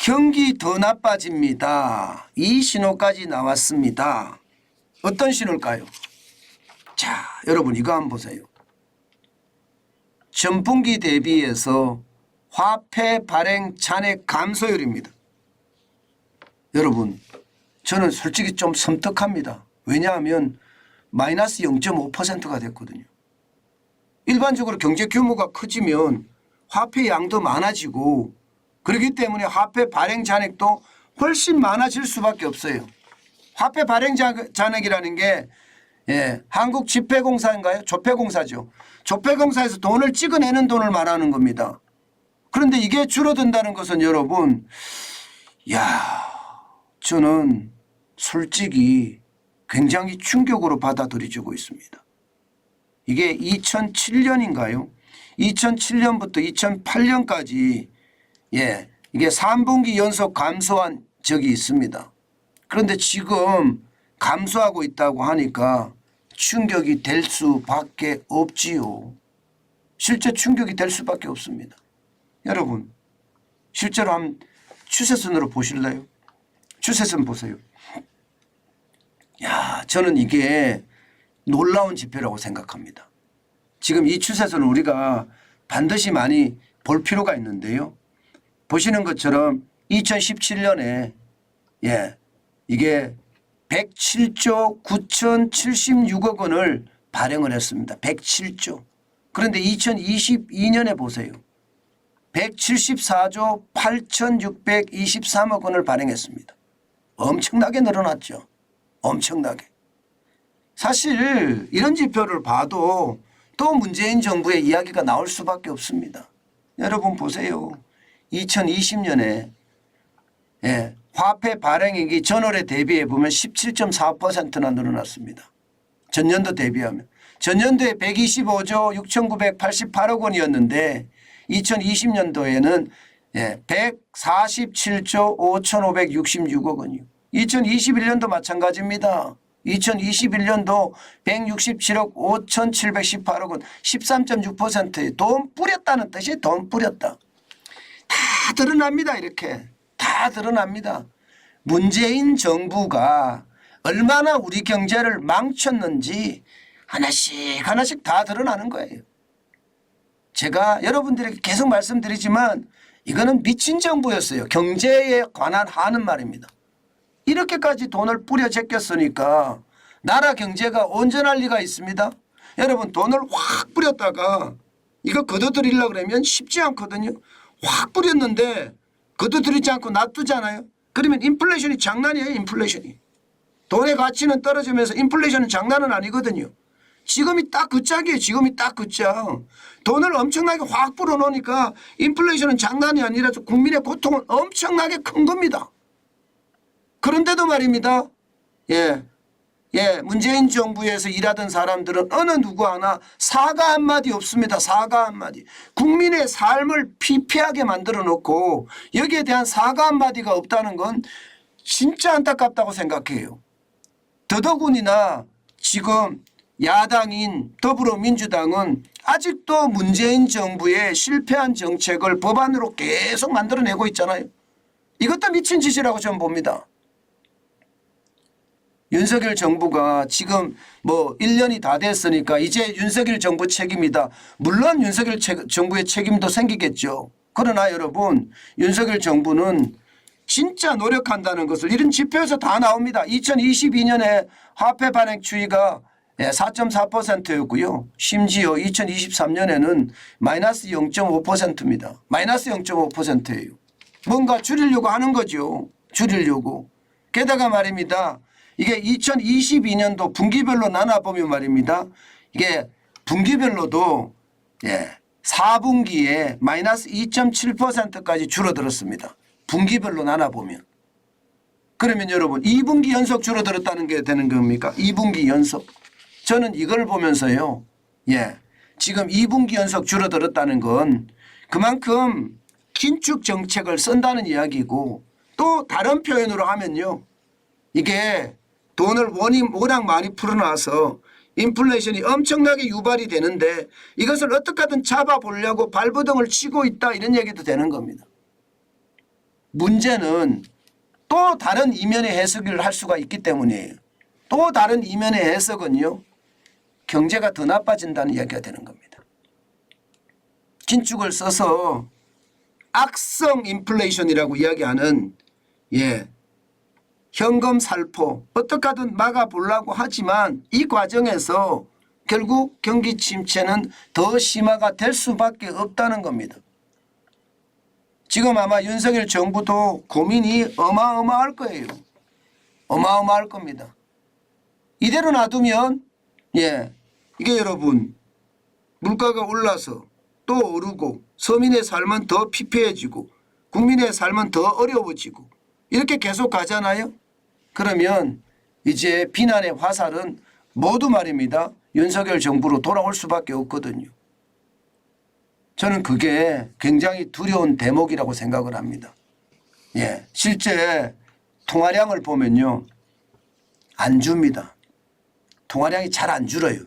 경기 더 나빠집니다. 이 신호까지 나왔습니다. 어떤 신호일까요? 자, 여러분 이거 한번 보세요. 전분기 대비해서 화폐 발행 잔액 감소율입니다. 여러분 저는 솔직히 좀 섬뜩합니다. 왜냐하면 마이너스 0.5%가 됐거든요. 일반적으로 경제 규모가 커지면 화폐 양도 많아지고 그렇기 때문에 화폐 발행 잔액도 훨씬 많아질 수밖에 없어요. 화폐 발행 잔액이라는 게 한국지폐공사인가요? 조폐공사죠. 조폐공사에서 돈을 찍어내는 돈을 말하는 겁니다. 그런데 이게 줄어든다는 것은 여러분, 저는 솔직히 굉장히 충격으로 받아들여지고 있습니다. 이게 2007년인가요? 2007년부터 2008년까지 이게 3분기 연속 감소한 적이 있습니다. 그런데 지금 감소하고 있다고 하니까 충격이 될 수밖에 없지요. 실제 충격이 될 수밖에 없습니다. 여러분 실제로 한번 추세선으로 보실래요? 추세선 보세요. 저는 이게 놀라운 지표라고 생각합니다. 지금 이 추세선을 우리가 반드시 많이 볼 필요가 있는데요. 보시는 것처럼 2017년에 이게 107조 9,076억 원을 발행을 했습니다. 107조. 그런데 2022년에 보세요. 174조 8,623억 원을 발행했습니다. 엄청나게 늘어났죠. 엄청나게. 사실 이런 지표를 봐도 또 문재인 정부의 이야기가 나올 수밖에 없습니다. 여러분 보세요. 2020년에 화폐 발행액이 전월에 대비해 보면 17.4%나 늘어났습니다. 전년도 대비하면. 전년도에 125조 6,988억 원이었는데 2020년도에는 147조 5,566억 원이요. 2021년도 마찬가지입니다. 2021년도 167억 5,718억 원 13.6%에 돈 뿌렸다는 뜻이 돈 뿌렸다. 다 드러납니다. 이렇게 다 드러납니다. 문재인 정부가 얼마나 우리 경제를 망쳤는지 하나씩 하나씩 다 드러나는 거예요. 제가 여러분들에게 계속 말씀드리지만 이거는 미친 정부였어요. 경제에 관한 하는 말입니다. 이렇게까지 돈을 뿌려 제꼈으니까 나라 경제가 온전할 리가 있습니다. 여러분 돈을 확 뿌렸다가 이거 걷어들이려고 그러면 쉽지 않거든요. 확 뿌렸는데 걷어들이지 않고 놔두잖아요. 그러면 인플레이션이 장난이에요. 인플레이션이. 돈의 가치는 떨어지면서 인플레이션은 장난은 아니거든요. 지금이 딱 그 짝이에요. 지금이 딱 그 짝. 돈을 엄청나게 확 불어넣으니까 인플레이션은 장난이 아니라 국민의 고통은 엄청나게 큰 겁니다. 그런데도 말입니다. 문재인 정부에서 일하던 사람들은 어느 누구 하나 사과 한마디 없습니다. 사과 한마디. 국민의 삶을 피폐하게 만들어 놓고 여기에 대한 사과 한마디가 없다는 건 진짜 안타깝다고 생각해요. 더더군이나 지금 야당인 더불어민주당은 아직도 문재인 정부의 실패한 정책을 법안으로 계속 만들어내고 있잖아요. 이것도 미친 짓이라고 저는 봅니다. 윤석열 정부가 지금 1년이 다 됐으니까 이제 윤석열 정부 책임이다. 물론 윤석열 정부의 책임도 생기겠죠. 그러나 여러분 윤석열 정부는 진짜 노력한다는 것을 이런 지표에서 다 나옵니다. 2022년에 화폐 발행 추이가 4.4%였고요. 심지어 2023년에는 마이너스 0.5%입니다. 마이너스 0.5%예요. 뭔가 줄이려고 하는 거죠. 줄이려고. 게다가 말입니다. 이게 2022년도 분기별로 나눠보면 말입니다. 이게 분기별로도 4분기에 마이너스 2.7%까지 줄어들었습니다. 분기별로 나눠보면. 그러면 여러분 2분기 연속 줄어들었다는 게 되는 겁니까? 2분기 연속. 저는 이걸 보면서요. 지금 2분기 연속 줄어들었다는 건 그만큼 긴축 정책을 쓴다는 이야기고 또 다른 표현으로 하면요. 이게 돈을 워낙 많이 풀어놔서 인플레이션이 엄청나게 유발이 되는데 이것을 어떻게든 잡아보려고 발버둥을 치고 있다 이런 얘기도 되는 겁니다. 문제는 또 다른 이면의 해석을 할 수가 있기 때문이에요. 또 다른 이면의 해석은요. 경제가 더 나빠진다는 이야기가 되는 겁니다. 긴축을 써서 악성 인플레이션이라고 이야기하는 현금 살포 어떻게 하든 막아보려고 하지만 이 과정에서 결국 경기 침체는 더 심화가 될 수밖에 없다는 겁니다. 지금 아마 윤석열 정부도 고민이 어마어마할 거예요. 어마어마할 겁니다. 이대로 놔두면 이게 여러분 물가가 올라서 또 오르고 서민의 삶은 더 피폐해지고 국민의 삶은 더 어려워지고 이렇게 계속 가잖아요. 그러면 이제 비난의 화살은 모두 말입니다. 윤석열 정부로 돌아올 수밖에 없거든요. 저는 그게 굉장히 두려운 대목이라고 생각을 합니다. 실제 통화량을 보면요. 안 줍니다. 통화량이 잘 안 줄어요.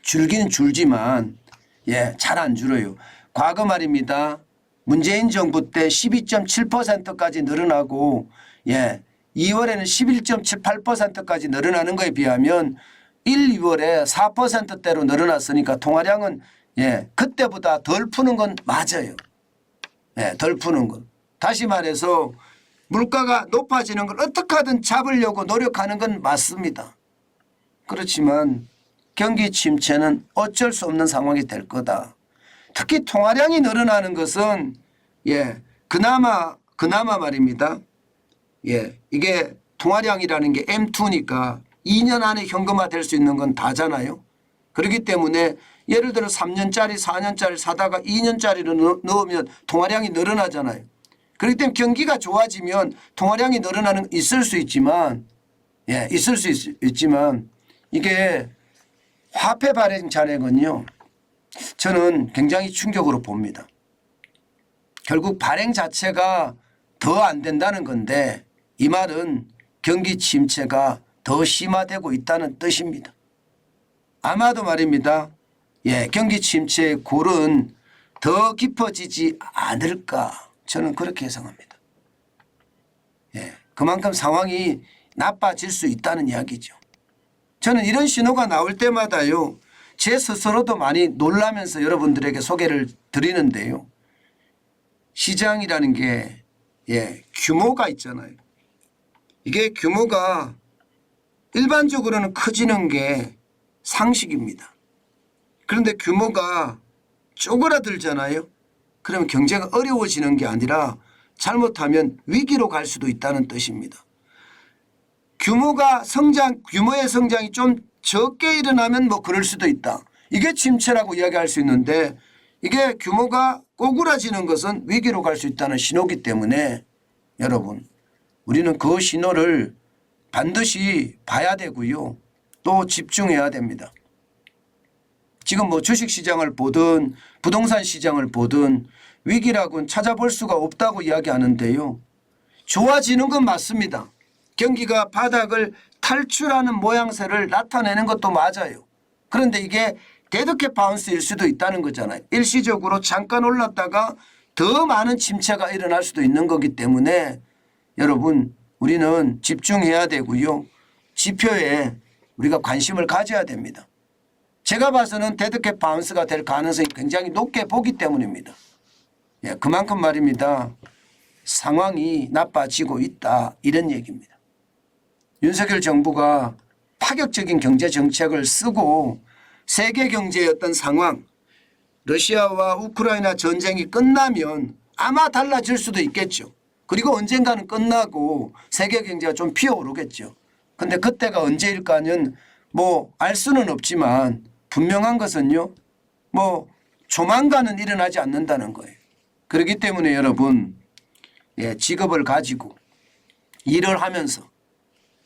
줄기는 줄지만 잘 안 줄어요. 과거 말입니다. 문재인 정부 때 12.7%까지 늘어나고 2월에는 11.78%까지 늘어나는 것에 비하면 1, 2월에 4%대로 늘어났으니까 통화량은 그때보다 덜 푸는 건 맞아요. 덜 푸는 건. 다시 말해서 물가가 높아지는 걸 어떻게 하든 잡으려고 노력하는 건 맞습니다. 그렇지만 경기 침체는 어쩔 수 없는 상황이 될 거다. 특히 통화량이 늘어나는 것은 그나마 말입니다. 이게 통화량이라는 게 M2니까 2년 안에 현금화될 수 있는 건 다잖아요. 그렇기 때문에 예를 들어 3년짜리 4년짜리 사다가 2년짜리로 넣으면 통화량이 늘어나잖아요. 그렇기 때문에 경기가 좋아지면 통화량이 늘어나는 있을 수 있지만 이게 화폐 발행 잔액은요. 저는 굉장히 충격으로 봅니다. 결국 발행 자체가 더 안 된다는 건데 이 말은 경기 침체가 더 심화되고 있다는 뜻입니다. 아마도 말입니다. 경기 침체의 골은 더 깊어지지 않을까 저는 그렇게 예상합니다. 그만큼 상황이 나빠질 수 있다는 이야기죠. 저는 이런 신호가 나올 때마다요. 제 스스로도 많이 놀라면서 여러분들에게 소개를 드리는데요. 시장이라는 게 규모가 있잖아요. 이게 규모가 일반적으로는 커지는 게 상식입니다. 그런데 규모가 쪼그라들잖아요. 그러면 경제가 어려워지는 게 아니라 잘못하면 위기로 갈 수도 있다는 뜻입니다. 규모의 성장이 좀 적게 일어나면 뭐 그럴 수도 있다. 이게 침체라고 이야기할 수 있는데 이게 규모가 꼬꾸라지는 것은 위기로 갈 수 있다는 신호이기 때문에 여러분 우리는 그 신호를 반드시 봐야 되고요. 또 집중해야 됩니다. 지금 뭐 주식시장을 보든 부동산 시장을 보든 위기라고는 찾아볼 수가 없다고 이야기하는데요. 좋아지는 건 맞습니다. 경기가 바닥을 탈출하는 모양새를 나타내는 것도 맞아요. 그런데 이게 데드캣 바운스일 수도 있다는 거잖아요. 일시적으로 잠깐 올랐다가 더 많은 침체가 일어날 수도 있는 거기 때문에 여러분 우리는 집중해야 되고요. 지표에 우리가 관심을 가져야 됩니다. 제가 봐서는 데드캣 바운스가 될 가능성이 굉장히 높게 보기 때문입니다. 그만큼 말입니다. 상황이 나빠지고 있다 이런 얘기입니다. 윤석열 정부가 파격적인 경제 정책을 쓰고 세계 경제의 어떤 상황 러시아와 우크라이나 전쟁이 끝나면 아마 달라질 수도 있겠죠. 그리고 언젠가는 끝나고 세계 경제가 좀 피어오르겠죠. 그런데 그때가 언제일까는 뭐 알 수는 없지만 분명한 것은요. 뭐 조만간은 일어나지 않는다는 거예요. 그렇기 때문에 여러분 직업을 가지고 일을 하면서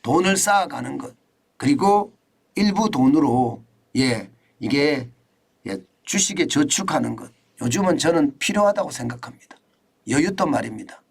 돈을 쌓아가는 것 그리고 일부 돈으로 이게 주식에 저축하는 것 요즘은 저는 필요하다고 생각합니다. 여윳돈 말입니다.